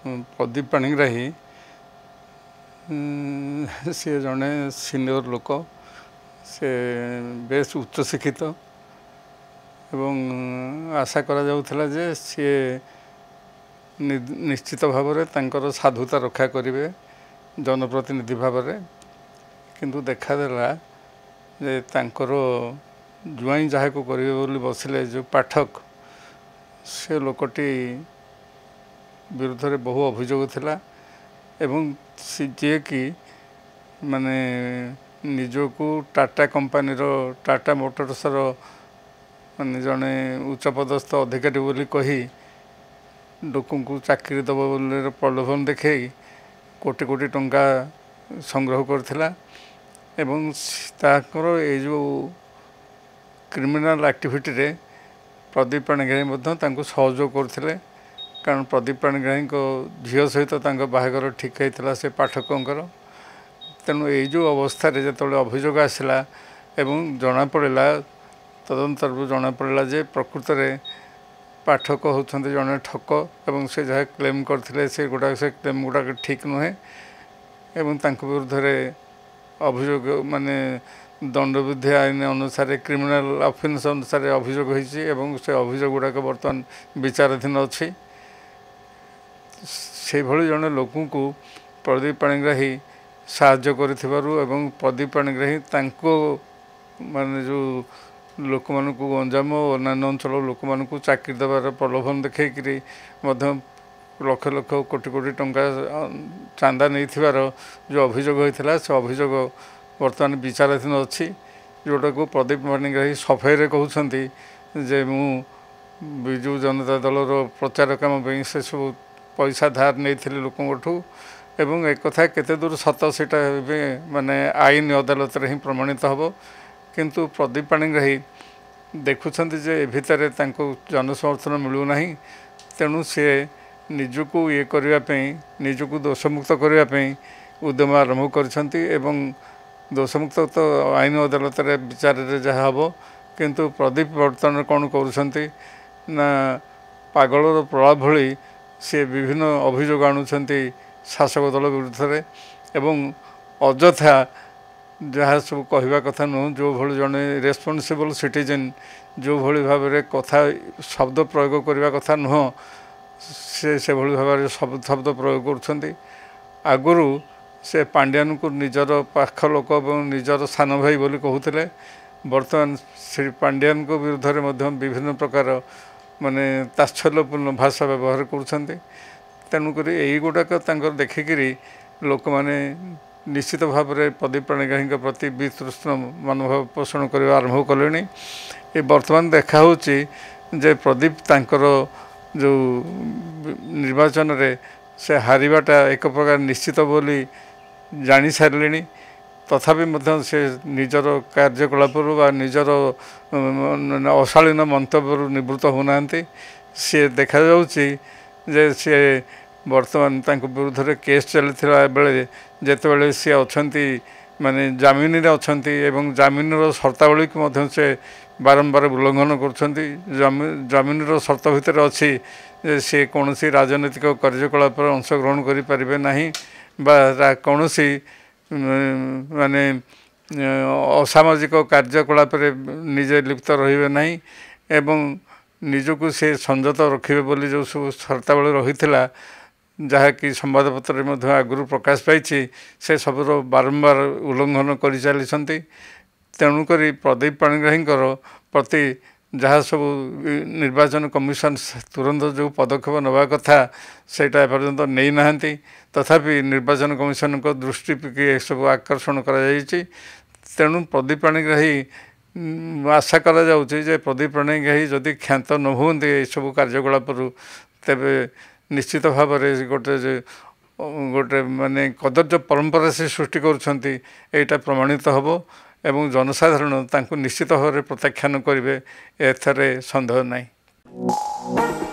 प्रदीप पाणिग्राही सी जड़े सीनियर लोक से बेस उच्च शिक्षित एवं आशा करा जाउथला जे सी निश्चित भाव में साधुता रक्षा करेंगे जनप्रतिनिधि भाव में किंतु देखादेला जे तांकर जुआई जहाँ को करेंगे बोली बसिले जो पाठक से लोकटी विरुद्ध में बहु अभियोग थिला एवं जी कि माने निजको टाटा कंपनी टाटा मोटर्सर माने जड़े उच्चपदस्थ अधिकारी बोली कही लोक को चाकरी दब बोली प्रलोभन देखे कोटी कोटी टंका संग्रह करथिला एवं ताकर ये जो क्रिमिनल एक्टिविटी रे प्रदीप पाणिग्राही सहयोग करथिले कारण प्रदीप पाणिग्राही झील सहित बाहागर ठीक होता से पाठकों तेणु ये जो अवस्था जो अभियोग आसला एवं जना पड़ा तदंतर जना पड़ा जे प्रकृत में पाठक होती जड़े ठक एवं से जहाँ क्लेम करते से गुड़ा से क्लेम गुड़ाक ठीक नुहे एवं विरुद्ध में अभियोग माने दंडविधि आईन अनुसार क्रिमिनल ऑफेंस अनुसार अभियोग होती एवं से अभियोग गुड़ाक बर्तमान विचाराधीन अच्छी से भली जड़े लोक को प्रदीप पाणिग्राही साहाय्य करिथिबारु एवं प्रदीप पाणिग्राही तांको माने जो लोक मानकु गंजाम और अन्य अंचल लोक मानकु चाकरी देवार प्रलोभन देखैकरी लक्ष लक्ष कोटी कोटी टंका चांदा नहीं थिबार जो अभियोग होता से अभियोग बर्तमान विचाराधीन अच्छी जोटा को प्रदीप पाणिग्राही सफाई कहते जे मु विजु जनता दलर प्रचार काम से सब पैसा धार नहीं लोकों एवं एक कथा केते दूर सत सीटा माने आईन अदालत रे ही प्रमाणित हम किंतु प्रदीप पाणिग्राही देखुंत जे भितर जनसमर्थन मिलूना तेणु सी निजको ये करने निजको दोषमुक्त करने उद्यम आरंभ कर दोषमुक्त तो आईन अदालत विचार जहाँ हम किंतु प्रदीप बर्तमान कौन कर पागलर प्रलाप भली सी विभिन्न अभियोग आणुंट शासक दल विरुद्ध में एवं अଯଥା जहाँ सब कहवा कथा नुह जो भली जड़े रेस्पॉन्सिबल सिटीजन जो भली भाव में कथा शब्द प्रयोग करने कथा नुह से भली भाव में शब्द प्रयोग कर आगुरी से पांड्यान को निजर पाख लोक निजर सान भाई बोली कहते बर्तमान श्री पांड्यान को विरुद्ध में विभिन्न प्रकार माने ताच्छल्यपूर्ण भाषा व्यवहार कर तेणुक यही गुड़ाक देखिकी लोक मैंने निश्चित भाव में प्रदीप पाणिग्राही प्रति वितृष्ण मनोभाव पोषण करने आरंभ कले ये बर्तमान देखा जे प्रदीप तांकर जो निर्वाचन रे से हारिबाटा एक प्रकार निश्चित बोली जानी सारे तथापि से निजर कार्यकलाप निजर अशालीन मंतव्य निवृत्त होना सी देखा जे सी बर्तमान विरुद्ध में केस चलता बेले जिते सी अच्छा माने जमीन अच्छा जमीन शर्तावली को से बारंबार उल्लंघन कर जमीन शर्त भितर अच्छी सी कौन राजनैतिक कार्यकलाप अंशग्रहण करें कौन माने असामाजिक कार्यकलाप निजे लिप्त रे ना एवं निजको से संयत रखिए बोली जो सब शर्तावली रही जहाँकि संवादपत्र आगु प्रकाश पाई से सबूर बारंबार उल्लंघन कर चली तेणुक प्रदीप पाणिग्राही प्रति जहाँ सब निर्वाचन कमिशन तुरंत जो पदक्षेप नवा कथा सेटा एपर्यंत नहीं ना तथापि निर्वाचन कमिशन को दृष्टि ये सब आकर्षण तेणु प्रदीप पाणिग्राही आशा करा जाउछि जे प्रदीप पाणिग्राही जदि क्षांत न होते ये सब कार्यकलाप तेबे निश्चित भाव में गोटे माने कदर्य परंपरा से सृष्टि करुँचा प्रमाणित हम एवं जनसाधारण तांको निश्चित भाव में प्रत्याख्यान करेंगे एथरे संदेह नहीं।